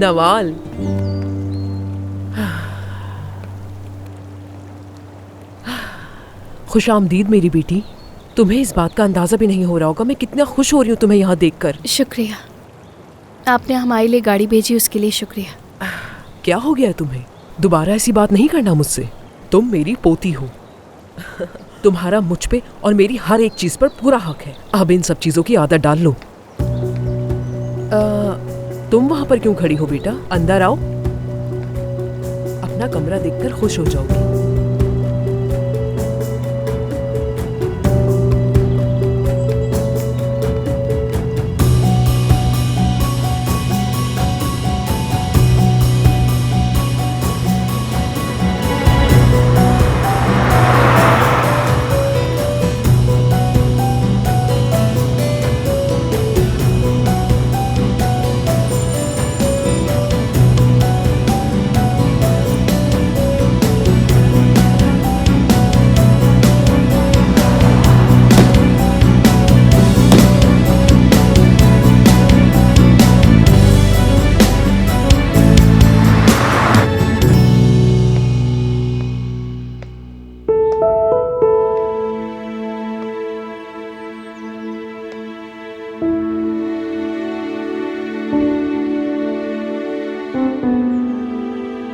नवाल, खुश आमदीद मेरी बेटी। तुम्हें इस बात का अंदाजा भी नहीं हो रहा होगा मैं कितना खुश हो रही हूँ तुम्हें यहाँ देखकर। शुक्रिया, आपने हमारे लिए गाड़ी भेजी उसके लिए शुक्रिया। क्या हो गया तुम्हें? दोबारा ऐसी बात नहीं करना मुझसे। तुम मेरी पोती हो। तुम्हारा मुझ पे और मेरी हर एक चीज पर पूरा हक है। अब इन सब चीजों की आदत डाल लो। तुम वहां पर क्यों खड़ी हो बेटा? अंदर आओ, अपना कमरा देखकर खुश हो जाओगी।